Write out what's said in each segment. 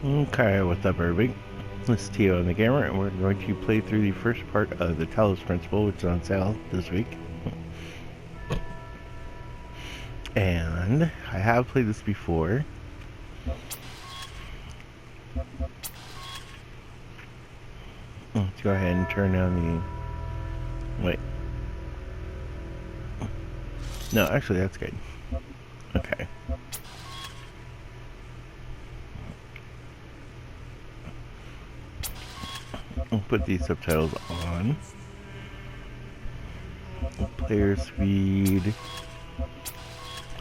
Okay, what's up everybody? This is Tio on the camera, and we're going to play through the first part of the Talos Principle, which is on sale this week. And I have played this before. Let's go ahead and turn down the... Wait. No, actually that's good. Okay. I'll put these subtitles on. Player speed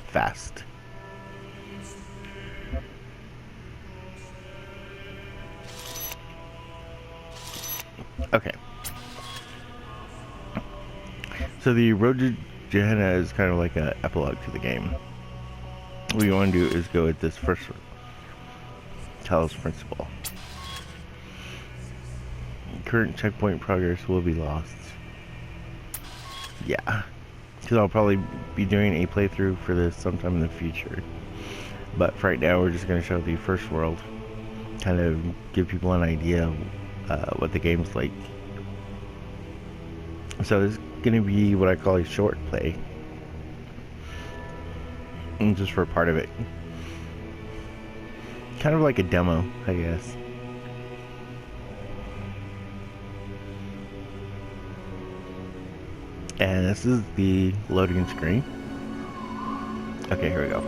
fast. Okay. So the Road to Gehenna is kind of like an epilogue to the game. What you want to do is go with this first Talos Principle. Current checkpoint progress will be lost. Yeah, because I'll probably be doing a playthrough for this sometime in the future. But for right now, we're just going to show the first world, kind of give people an idea of what the game's like. So this is going to be what I call a short play, and just for a part of it, kind of like a demo, I guess. And this is the loading screen. Okay, here we go.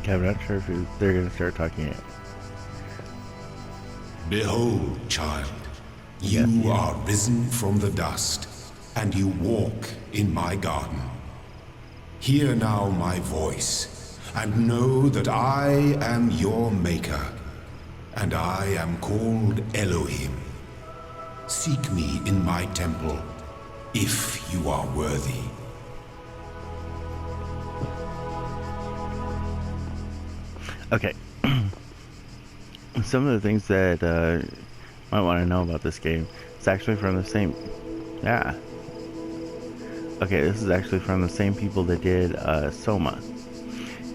Okay, I'm not sure if they're going to start talking yet. Behold, child, you are risen from the dust, and you walk in my garden. Hear now my voice, and know that I am your maker, and I am called Elohim. Seek me in my temple, if you are worthy. Okay. Some of the things that you might want to know about this game, it's actually from the same... Yeah. Okay, this is actually from the same people that did Soma.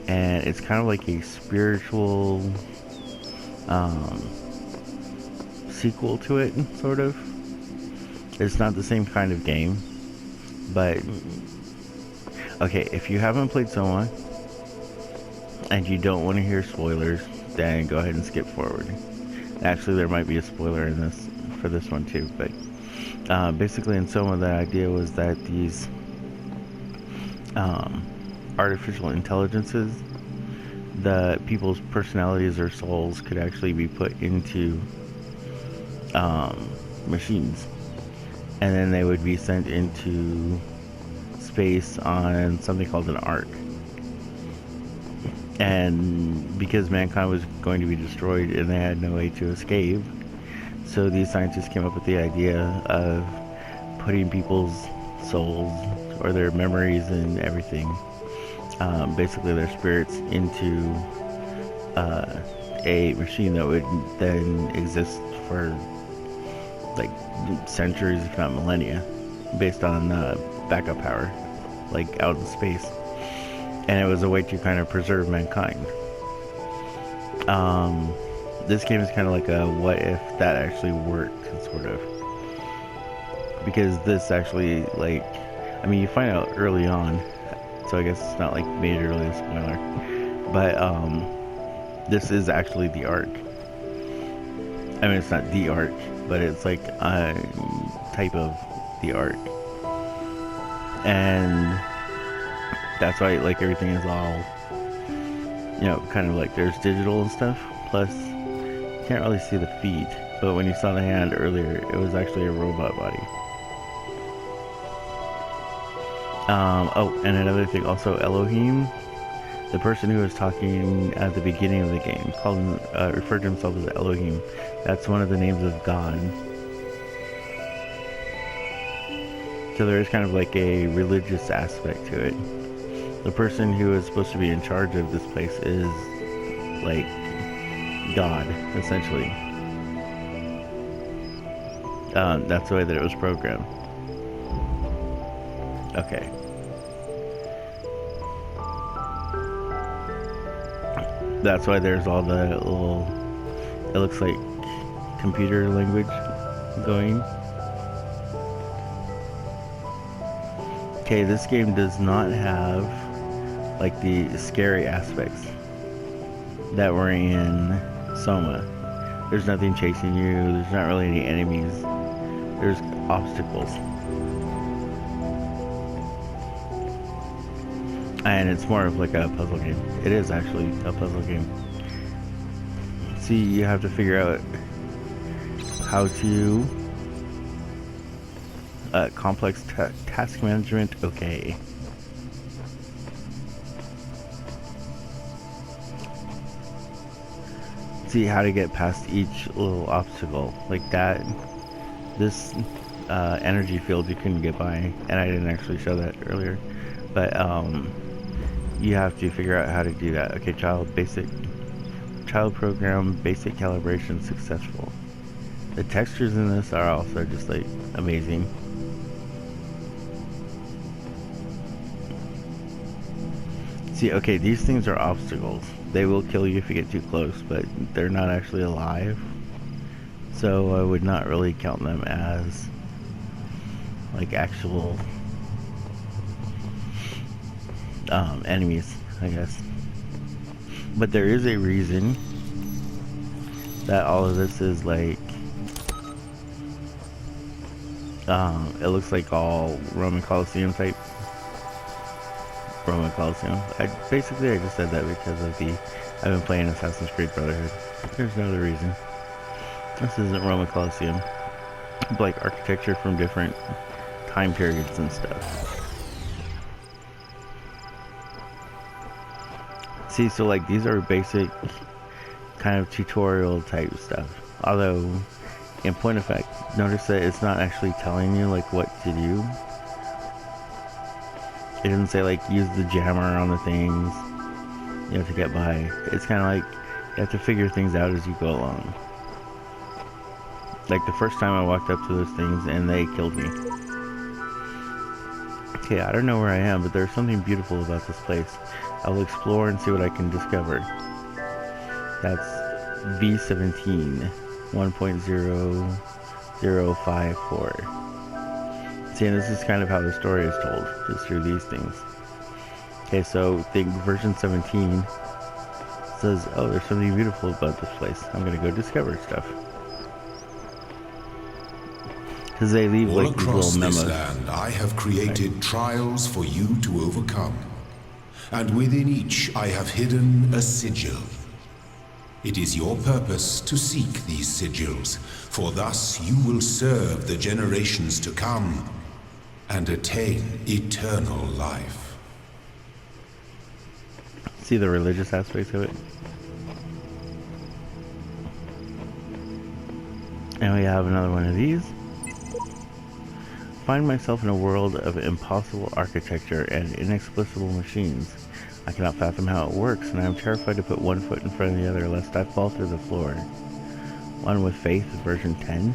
And it's kind of like a spiritual sequel to it, sort of. It's not the same kind of game, but... Okay, if you haven't played Soma, and you don't want to hear spoilers, then go ahead and skip forward. Actually, there might be a spoiler in this for this one too, but basically in Soma, the idea was that these artificial intelligences, the people's personalities or souls could actually be put into machines, and then they would be sent into space on something called an ark. And because mankind was going to be destroyed and they had no way to escape, so these scientists came up with the idea of putting people's souls or their memories and everything, basically their spirits, into a machine that would then exist for like centuries, if not millennia, based on backup power, like out in space. And it was a way to kind of preserve mankind. This game is kind of like a what if that actually worked, sort of. Because this actually, like, I mean, you find out early on, so I guess it's not like majorly a spoiler, but this is actually the Ark. I mean, it's not the Ark, but it's like a type of the Ark. And that's why, like, everything is all, you know, kind of like there's digital and stuff, plus you can't really see the feet, but when you saw the hand earlier, it was actually a robot body. Oh, and another thing, also Elohim, the person who was talking at the beginning of the game, referred to himself as Elohim. That's one of the names of God. So there is kind of like a religious aspect to it. The person who is supposed to be in charge of this place is like God, essentially. That's the way that it was programmed. Okay. That's why there's all the little, it looks like computer language going. Okay, this game does not have like the scary aspects that were in Soma. There's nothing chasing you, there's not really any enemies, there's obstacles. And it's more of like a puzzle game. It is actually a puzzle game. See, you have to figure out how to complex task management. Okay. See how to get past each little obstacle like that. This energy field you couldn't get by, and I didn't actually show that earlier, but you have to figure out how to do that. Okay, child program, basic calibration successful. The textures in this are also just like amazing. See, okay, these things are obstacles. They will kill you if you get too close, but they're not actually alive. So I would not really count them as like actual enemies, I guess. But there is a reason that all of this is like it looks like all Roman Colosseum type. Roman Colosseum. I just said that because of I've been playing Assassin's Creed Brotherhood. There's no other reason. This isn't Roman Colosseum. Like architecture from different time periods and stuff. See, so like these are basic kind of tutorial type stuff. Although, in point of fact, notice that it's not actually telling you like what to do. It doesn't say like use the jammer on the things, you know, to get by. It's kind of like you have to figure things out as you go along. Like the first time I walked up to those things and they killed me. Okay, I don't know where I am, but there's something beautiful about this place. I will explore and see what I can discover. That's V17 1.0054. See, and this is kind of how the story is told, just through these things. Okay, so think version 17 says, oh, there's something beautiful about this place. I'm gonna go discover stuff. Because they leave all like these across little memos. This land, I have created trials for you to overcome. And within each I have hidden a sigil. It is your purpose to seek these sigils, for thus you will serve the generations to come and attain eternal life. See the religious aspects of it? And we have another one of these. Find myself in a world of impossible architecture and inexplicable machines. I cannot fathom how it works, and I am terrified to put one foot in front of the other lest I fall through the floor. One with Faith, version 10.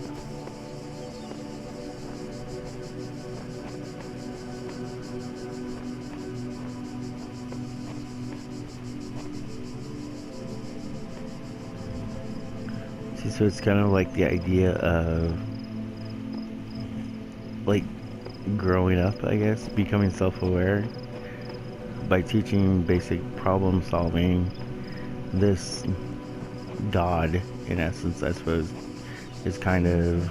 See, so it's kind of like the idea of like growing up, I guess, becoming self-aware by teaching basic problem solving. This God, in essence, I suppose, is kind of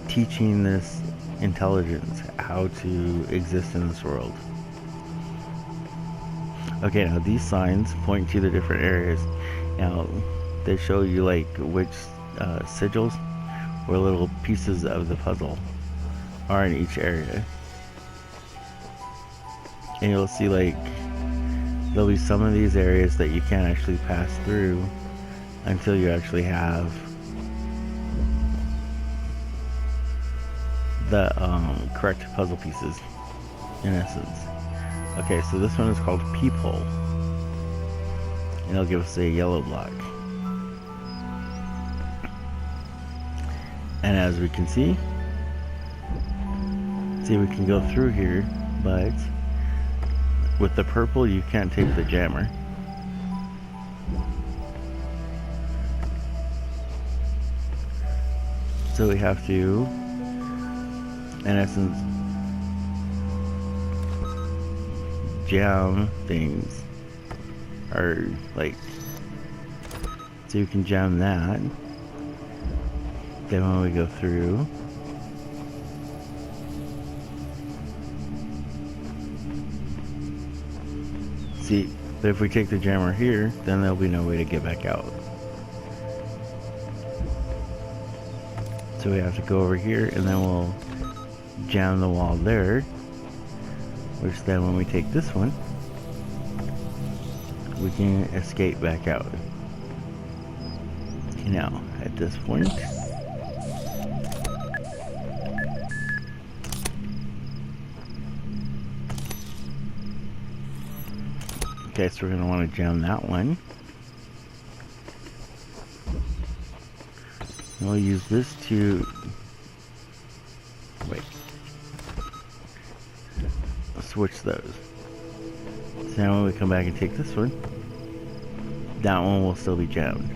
teaching this intelligence how to exist in this world. Okay, now these signs point to the different areas. Now they show you like which sigils or little pieces of the puzzle are in each area. And you'll see like there'll be some of these areas that you can't actually pass through until you actually have the correct puzzle pieces, in essence. Okay, so this one is called Peephole, and it'll give us a yellow block. And as we can see, we can go through here, but with the purple you can't take the jammer. So we have to, in essence, jam things, or like, so you can jam that. Then when we go through, see, but if we take the jammer here, then there'll be no way to get back out. So we have to go over here, and then we'll jam the wall there, which then when we take this one, we can escape back out. Okay, now, at this point, okay, so we're going to want to jam that one. And we'll use this to, wait, switch those. So now when we come back and take this one, that one will still be jammed.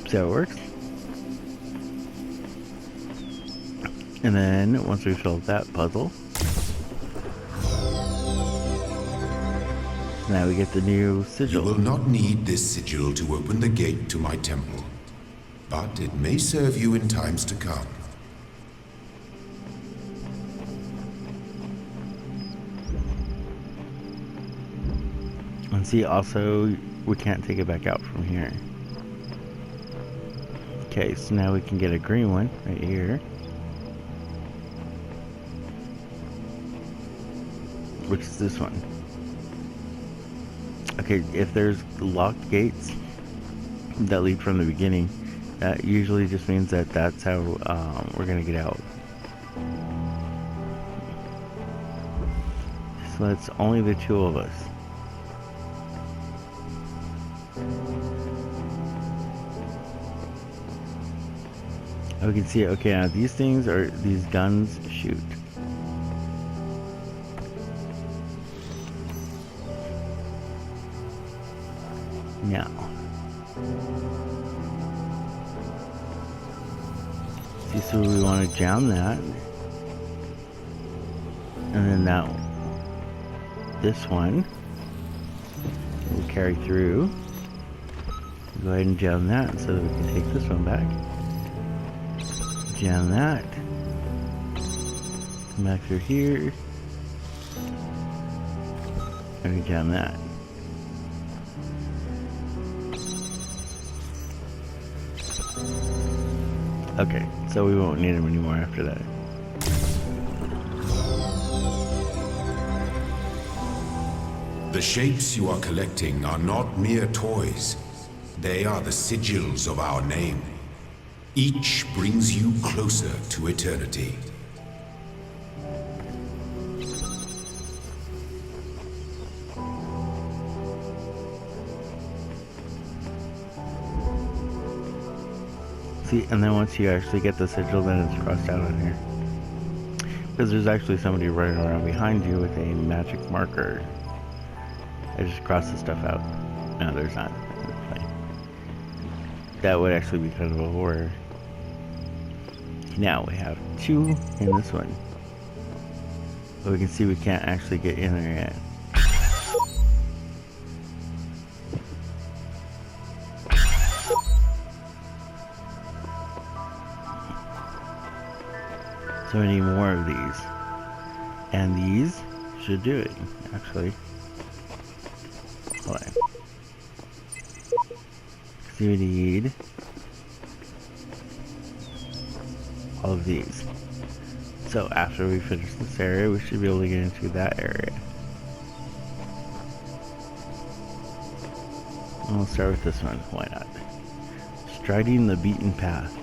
See how it works? And then once we've solved that puzzle, now we get the new sigil. You will not need this sigil to open the gate to my temple, but it may serve you in times to come. And see, also, we can't take it back out from here. Okay, so now we can get a green one right here, which is this one. Okay, if there's locked gates that lead from the beginning, that usually just means that that's how we're gonna get out. So it's only the two of us. We can see it. Okay, now these things are, these guns shoot. Now, see, so we want to jam that, and then that, this one will carry through. Go ahead and jam that so that we can take this one back. Jam that. Come back through here. And we jam that. Okay, so we won't need them anymore after that. The shapes you are collecting are not mere toys. They are the sigils of our name. Each brings you closer to eternity. See, and then once you actually get the sigil, then it's crossed out on here. Because there's actually somebody running around behind you with a magic marker. I just crossed the stuff out. No, there's not. That would actually be kind of a horror. Now we have 2 in this one. But we can see we can't actually get in there yet. So we need more of these. And these should do it, actually. Hold on. So we need all of these. So after we finish this area, we should be able to get into that area. And we'll start with this one. Why not? Striding the beaten path.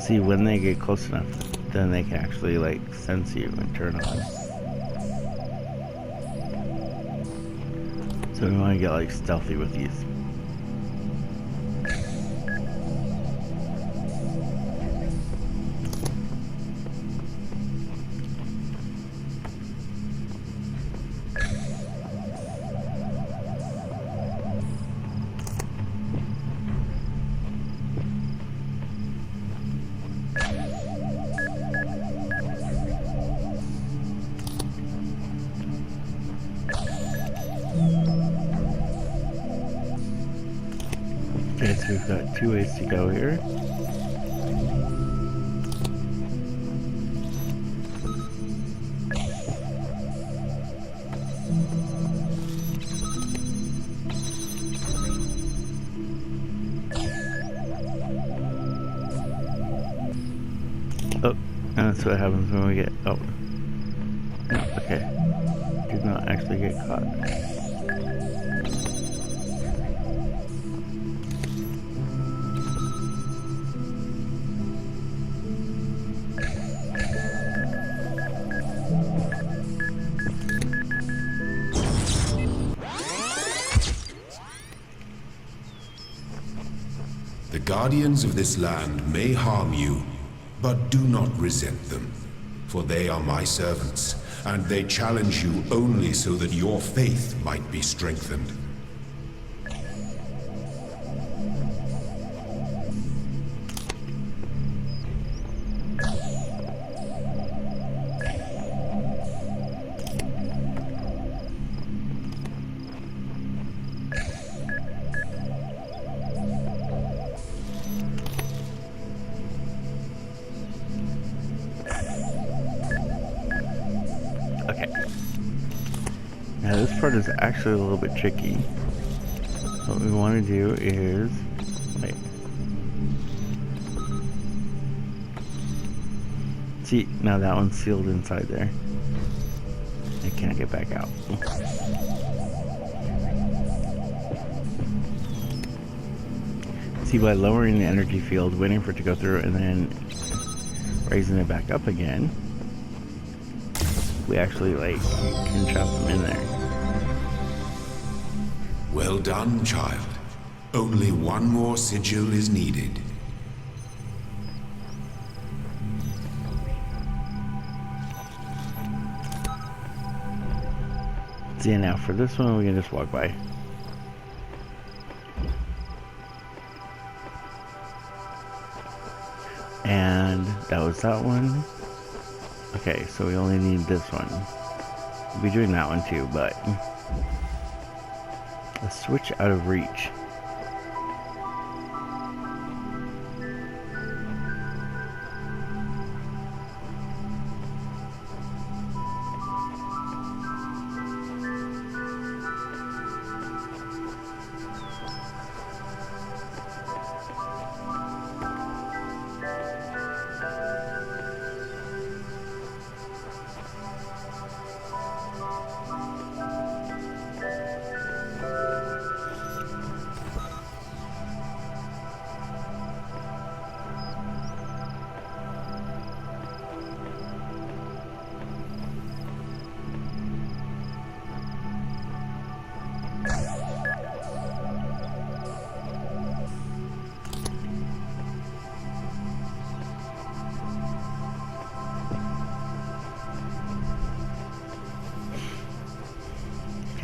See, when they get close enough, then they can actually like sense you and turn on. So we want to get like stealthy with these. Okay, so we've got 2 ways to go here. Oh, and that's what happens when we get... Oh. No, okay. Did not actually get caught. The guardians of this land may harm you, but do not resent them, for they are my servants, and they challenge you only so that your faith might be strengthened. Okay. Now this part is actually a little bit tricky. What we want to do is... Wait. See, now that one's sealed inside there. I can't get back out. See, by lowering the energy field, waiting for it to go through, and then raising it back up again, we actually, like, can trap them in there. Well done, child. Only one more sigil is needed. See, now for this one, we can just walk by. And that was that one. Okay, so we only need this one. We'll be doing that one too, but let's switch out of reach.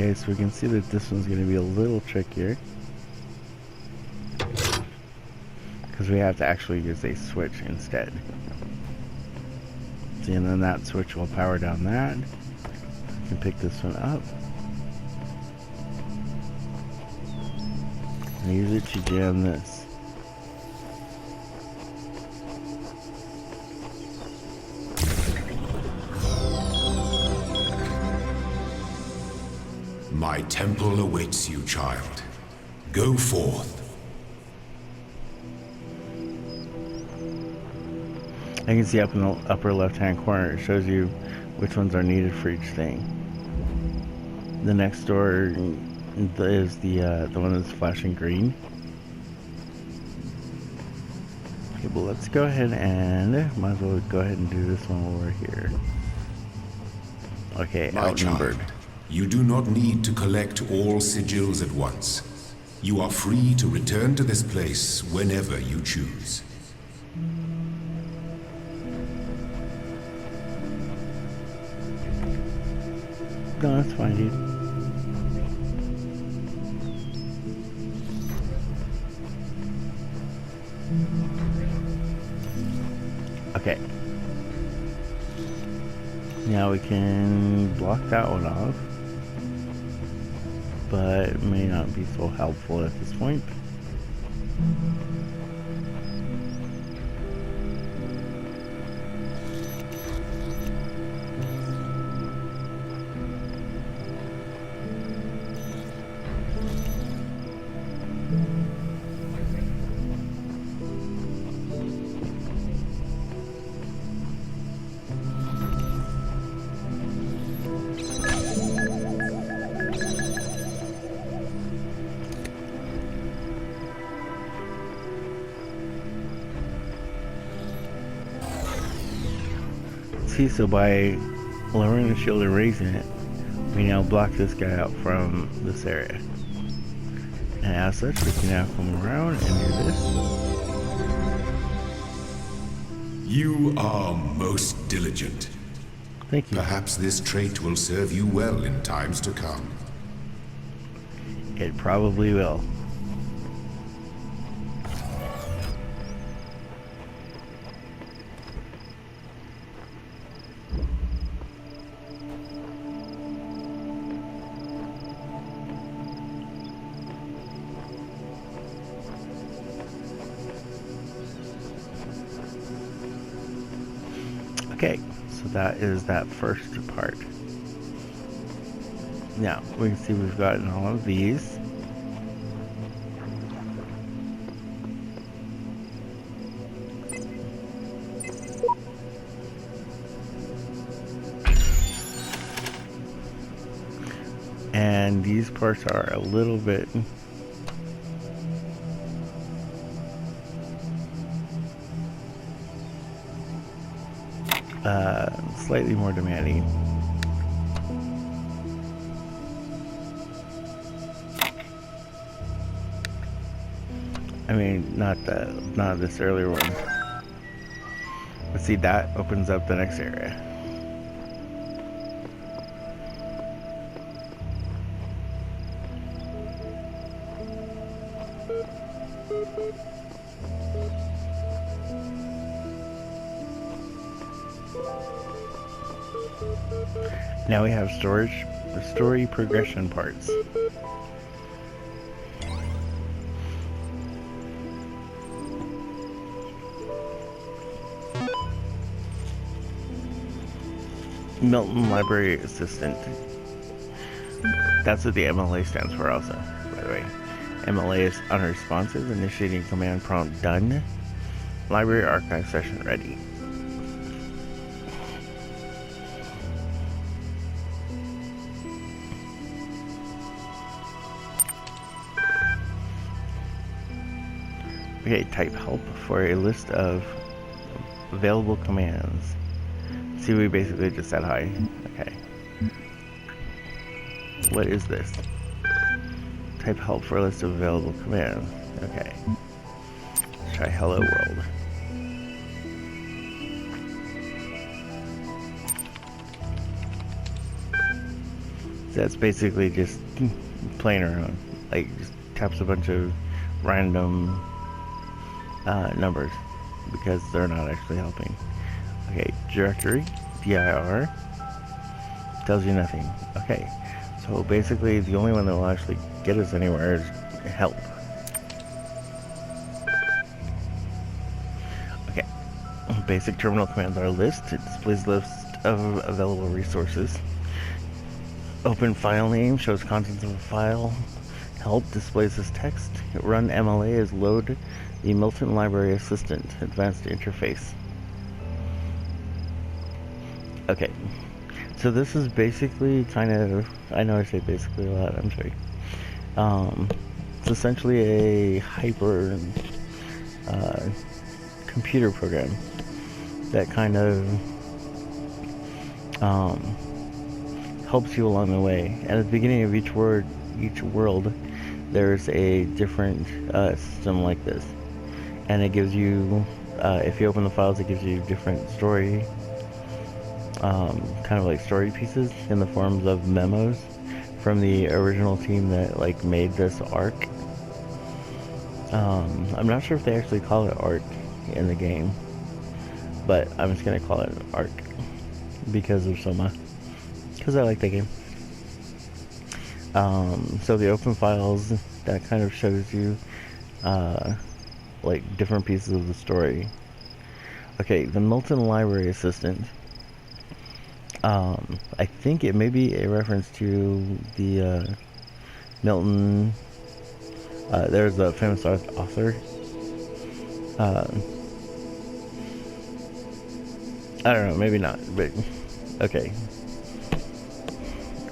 Okay, so we can see that this one's going to be a little trickier. Because we have to actually use a switch instead. See, and then that switch will power down that. We can pick this one up. And use it to jam this. My temple awaits you, child. Go forth. I can see up in the upper left-hand corner, it shows you which ones are needed for each thing. The next door is the one that's flashing green. Okay, well let's go ahead and might as well go ahead and do this one while we're here. Okay, My outnumbered. child, you do not need to collect all sigils at once. You are free to return to this place whenever you choose. No, that's fine, dude. Okay. Now we can block that one off. But it may not be so helpful at this point. See, so by lowering the shield and raising it, we now block this guy out from this area. And as such, we can now come around and do this. You are most diligent. Thank you. Perhaps this trait will serve you well in times to come. It probably will. Okay, so that is that first part. Now, we can see we've gotten all of these. And these parts are a little bit slightly more demanding. I mean, not this earlier one. But see, that opens up the next area. Now we have story progression parts. Milton Library Assistant. That's what the MLA stands for also, by the way. MLA is unresponsive, initiating command prompt done. Library archive session ready. Okay, type help for a list of available commands. See, we basically just said hi. Okay. What is this? Type help for a list of available commands. Okay. Let's try hello world. that's basically just playing around. Like, just taps a bunch of random numbers because they're not actually helping. Okay, directory, dir, tells you nothing. Okay, so basically the only one that will actually get us anywhere is help. Okay, basic terminal commands are list. It displays list of available resources. Open file name shows contents of a file. Help displays as text. Run MLA is load the Milton Library Assistant advanced interface. Okay, so this is basically kind of, I know I say basically a lot, I'm sorry. It's essentially a hyper computer program that kind of helps you along the way. And at the beginning of each world, there's a different system like this, and it gives you, if you open the files, it gives you different story, kind of like story pieces in the forms of memos from the original team that like made this arc. I'm not sure if they actually call it arc in the game, but I'm just gonna call it arc because of Soma, because I like the game. So the open files, that kind of shows you like different pieces of the story. Okay, the Milton Library Assistant. I think it may be a reference to the Milton. There's a famous author. I don't know, maybe not, but okay.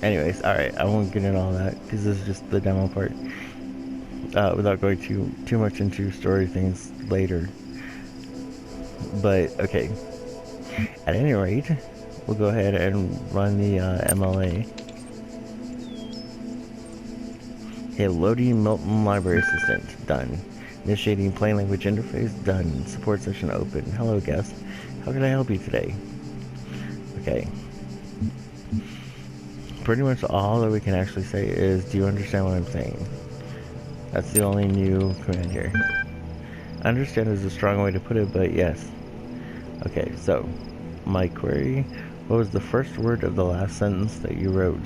Anyways, alright, I won't get into all that because this is just the demo part. Without going too much into story things later. But okay, at any rate, we'll go ahead and run the MLA. Okay, loading Milton Library Assistant, done. Initiating plain language interface, done. Support session open. Hello guest, how can I help you today? Okay. Pretty much all that we can actually say is, do you understand what I'm saying? That's the only new command here. Understand is a strong way to put it, but yes. Okay, so, my query, what was the first word of the last sentence that you wrote?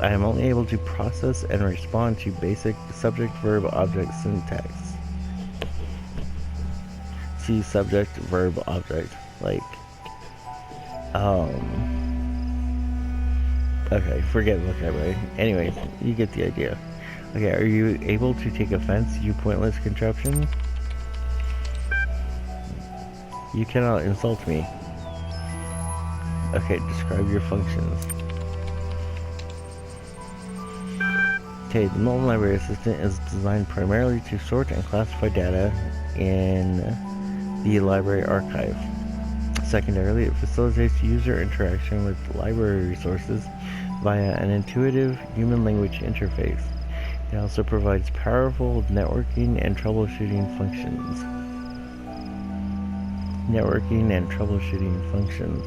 I am only able to process and respond to basic subject-verb-object syntax. See subject-verb-object, like, okay, forget vocabulary. Anyways, you get the idea. Okay, are you able to take offense, you pointless contraption? You cannot insult me. Okay, describe your functions. Okay, the Milton Library Assistant is designed primarily to sort and classify data in the library archive. Secondarily, it facilitates user interaction with library resources via an intuitive human language interface. It also provides powerful networking and troubleshooting functions. Networking and troubleshooting functions.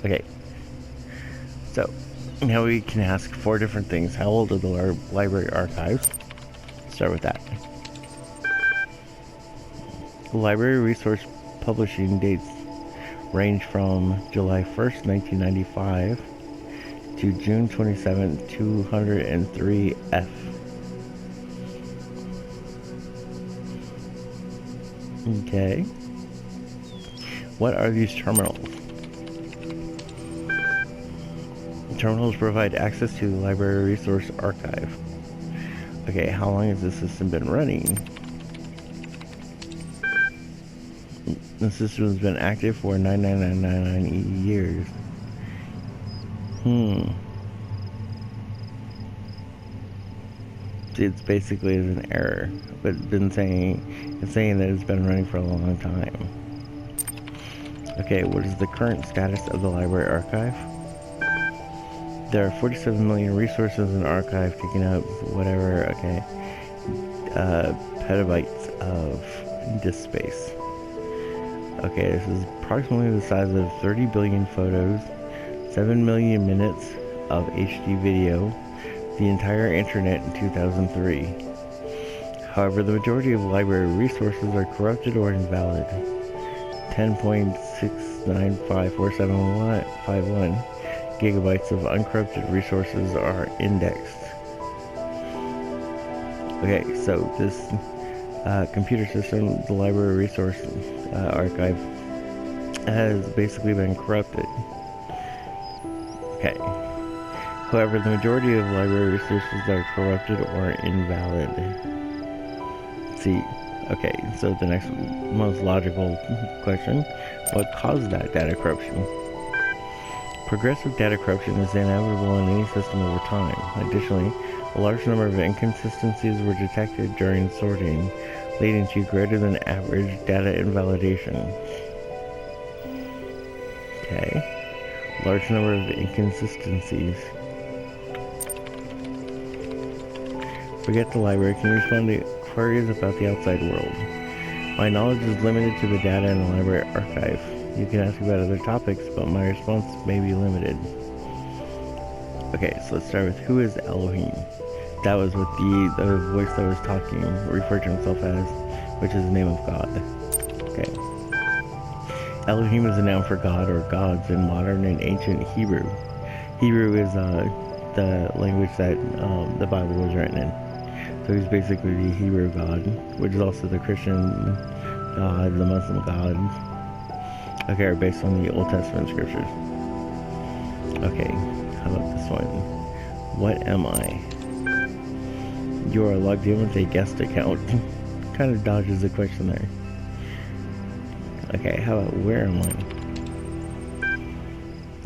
Okay. So, now we can ask 4 different things. How old are the library archives? Start with that. Library resource publishing dates range from July 1st, 1995 to June 27th, 203F. Okay. What are these terminals? Terminals provide access to the library resource archive. Okay, how long has this system been running? The system has been active for 99999 years. It's basically an error, but it's saying that it's been running for a long time. Okay, what is the current status of the library archive? There are 47 million resources in the archive, taking up whatever, okay, petabytes of disk space. Okay, this is approximately the size of 30 billion photos, 7 million minutes of HD video, the entire internet in 2003. However, the majority of library resources are corrupted or invalid. 10.6954751 gigabytes of uncorrupted resources are indexed. Okay, so this computer system, the library resource archive, has basically been corrupted. Okay. However, the majority of library resources are corrupted or invalid. See, okay, so the next most logical question, what caused that data corruption? Progressive data corruption is inevitable in any system over time. Additionally, a large number of inconsistencies were detected during sorting, leading to greater than average data invalidation. Okay. Large number of inconsistencies. Forget the library. Can you respond to queries about the outside world? My knowledge is limited to the data in the library archive. You can ask about other topics, but my response may be limited. Okay, so let's start with who is Elohim? That was what the voice that was talking referred to himself as, which is the name of God. Okay. Elohim is a noun for God or gods in modern and ancient Hebrew. Hebrew is the language that the Bible was written in. So he's basically the Hebrew God, which is also the Christian God, the Muslim God. Okay, are based on the Old Testament scriptures. Okay, how about this one? What am I? You are logged in with a guest account. Kind of dodges the question there. Okay, how about where am I?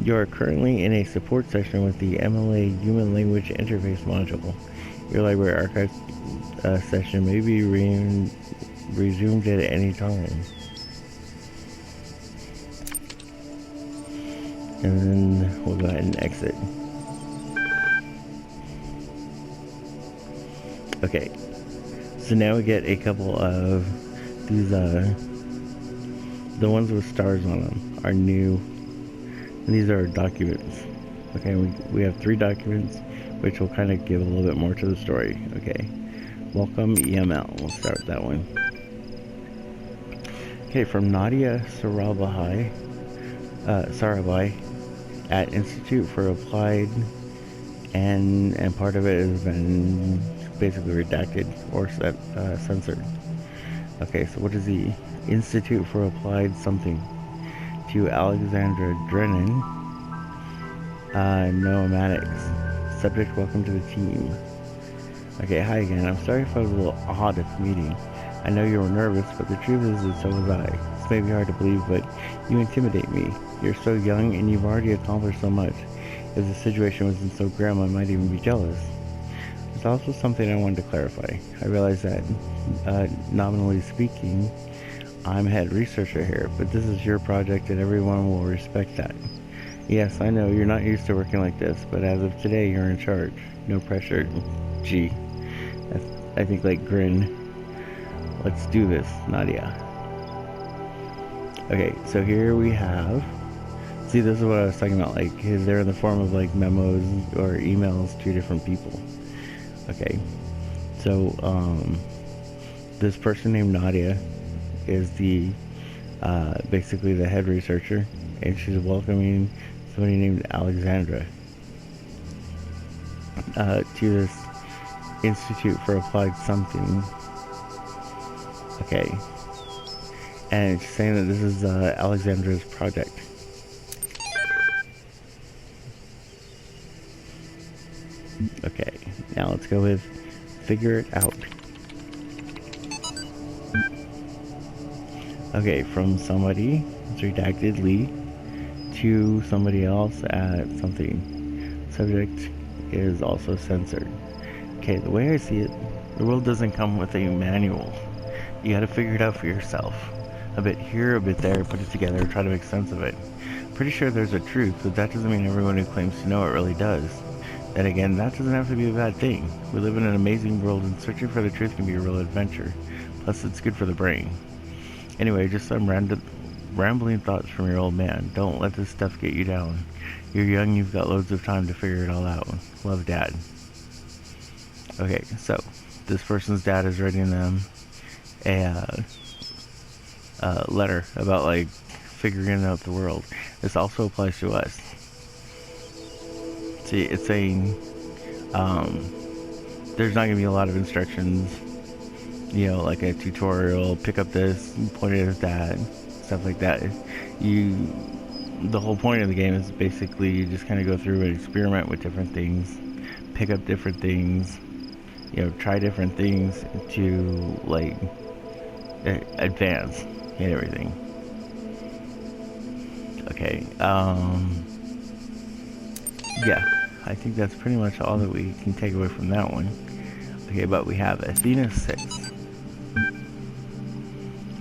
You are currently in a support session with the MLA Human Language Interface module. Your library archive session may be resumed at any time. And then we'll go ahead and exit. Okay, so now we get a couple of these, the ones with stars on them are new. And these are documents. Okay, we have 3 documents, which will kind of give a little bit more to the story. Okay, welcome EML. We'll start with that one. Okay, from Nadia Sarabhai at Institute for Applied, and part of it has been basically redacted or censored. Okay, so what is the Institute for Applied something? To Alexandra Drennan, Noematics. Subject, welcome to the team. Okay, hi again. I'm sorry if I was a little odd at the meeting. I know you were nervous, but the truth is that so was I. This may be hard to believe, but you intimidate me. You're so young and you've already accomplished so much. If the situation wasn't so grim, I might even be jealous. There's also something I wanted to clarify. I realize that, nominally speaking, I'm head researcher here, but this is your project and everyone will respect that. Yes, I know you're not used to working like this, but as of today, you're in charge. No pressure. Gee. I think like grin. Let's do this, Nadia. Okay, so here we have... See, this is what I was talking about, like, they're in the form of like memos or emails to different people. Okay, so, this person named Nadia is the basically the head researcher, and she's welcoming somebody named Alexandra to this Institute for Applied something. Okay, and she's saying that this is Alexandra's project. Okay, now let's go with figure it out. Okay, from somebody, it's redacted, Lee, to somebody else at something. Subject is also censored. Okay, the way I see it, the world doesn't come with a manual. You gotta figure it out for yourself. A bit here, a bit there, put it together, try to make sense of it. Pretty sure there's a truth, but that doesn't mean everyone who claims to know it really does. Then again, that doesn't have to be a bad thing. We live in an amazing world, and searching for the truth can be a real adventure. Plus, it's good for the brain. Anyway, just some Rambling thoughts from your old man. Don't let this stuff get you down. You're young, you've got loads of time to figure it all out. Love, Dad. Okay, so this person's dad is writing them a letter about like figuring out the world. This also applies to us. See, it's saying there's not going to be a lot of instructions, you know, like a tutorial, pick up this, point it at that, stuff like that. The whole point of the game is basically you just kind of go through and experiment with different things, pick up different things, you know, try different things to like advance and everything. Okay, yeah, I think that's pretty much all that we can take away from that one. Okay, but we have Athena 6.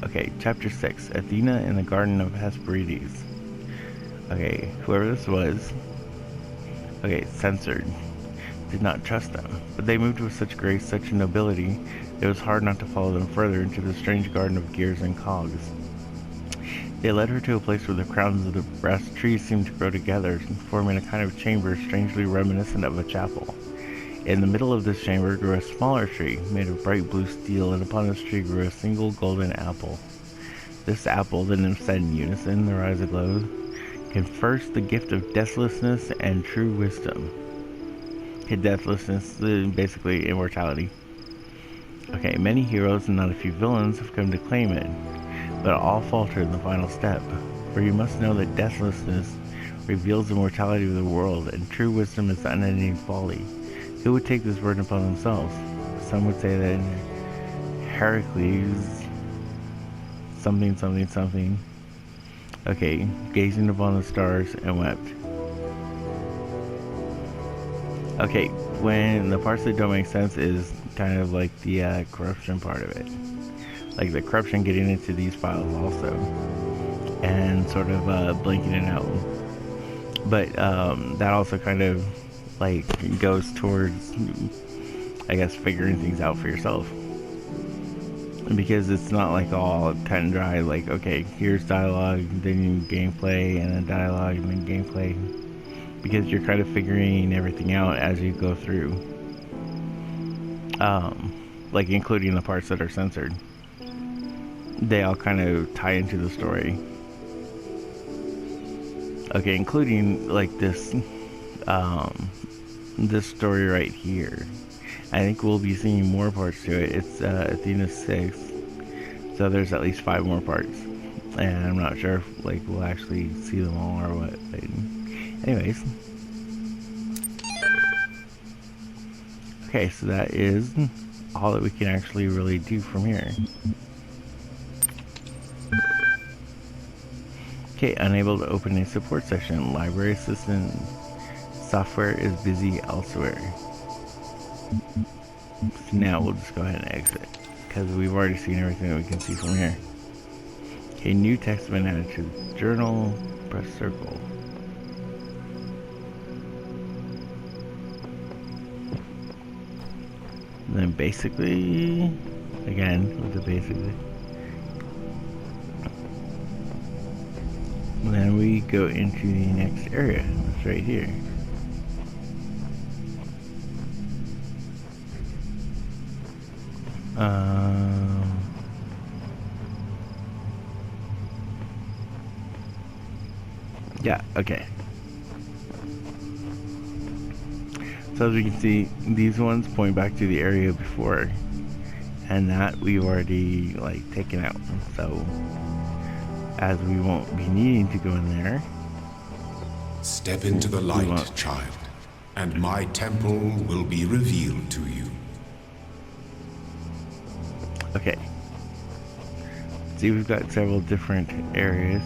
Okay, chapter 6, Athena in the Garden of Hesperides. Okay, whoever this was, okay, censored. Did not trust them, but they moved with such grace, such nobility, it was hard not to follow them further into the strange garden of gears and cogs. They led her to a place where the crowns of the brass trees seemed to grow together, forming a kind of chamber strangely reminiscent of a chapel. In the middle of this chamber grew a smaller tree, made of bright blue steel, and upon this tree grew a single golden apple. This apple, the nymph said in unison, their eyes aglow, confers the gift of deathlessness and true wisdom. Deathlessness, basically immortality. Okay, many heroes and not a few villains have come to claim it, but all falter in the final step. For you must know that deathlessness reveals the mortality of the world, and true wisdom is unending folly. Who would take this burden upon themselves? Some would say that Heracles, something, something, something. Okay, gazing upon the stars and wept. Okay, when the parts that don't make sense is kind of like the corruption part of it. Like the corruption getting into these files also. And sort of blanking it out. But that also kind of like goes towards, I guess, figuring things out for yourself. Because it's not like all cut and dry, like, okay, here's dialogue, then gameplay, and then dialogue, and then gameplay. Because you're kind of figuring everything out as you go through. Like including the parts that are censored. They all kind of tie into the story. Okay, including like this story right here. I think we'll be seeing more parts to it. It's Athena 6, so there's at least 5 more parts, and I'm not sure if like we'll actually see them all or what. But anyways, okay, so that is all that we can actually really do from here. Okay, unable to open a support section. Library assistant software is busy elsewhere. So now we'll just go ahead and exit, because we've already seen everything that we can see from here. Okay, new text has been added to the journal. Press circle. And then basically, again, with the basically. And then we go into the next area. It's right here. Yeah, okay. So as we can see, these ones point back to the area before, and that we've already like taken out. So as we won't be needing to go in there. Step into the light, child, and my temple will be revealed to you. Okay. See, we've got several different areas.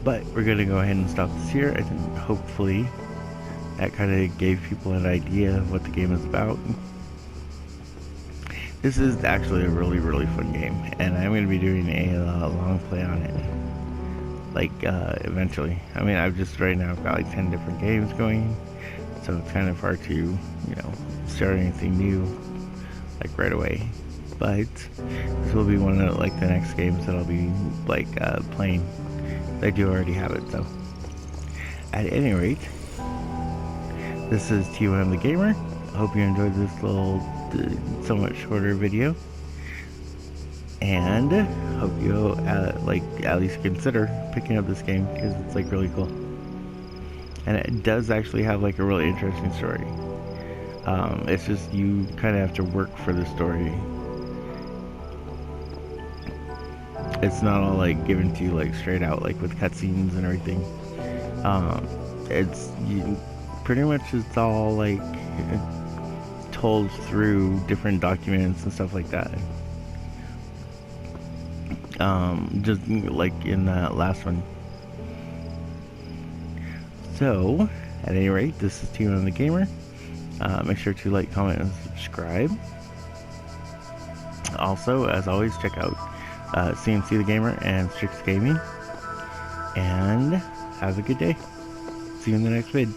But we're going to go ahead and stop this here. I think hopefully that kind of gave people an idea of what the game is about. This is actually a really, really fun game, and I'm going to be doing a long play on it. like eventually. I mean, I've just right now I've got like 10 different games going, so it's kind of hard to, you know, start anything new like right away. But this will be one of like the next games that I'll be like playing. I do already have it, so at any rate, this is T1 the Gamer. I hope you enjoyed this little somewhat shorter video, and hope you like at least consider picking up this game because it's like really cool, and it does actually have like a really interesting story. It's just you kind of have to work for the story. It's not all like given to you like straight out like with cutscenes and everything. It's pretty much it's all like told through different documents and stuff like that. Just like in that last one. So, at any rate, this is T1 the Gamer. Make sure to like, comment, and subscribe. Also, as always, check out CNC the Gamer and Strix Gaming. And have a good day. See you in the next vid.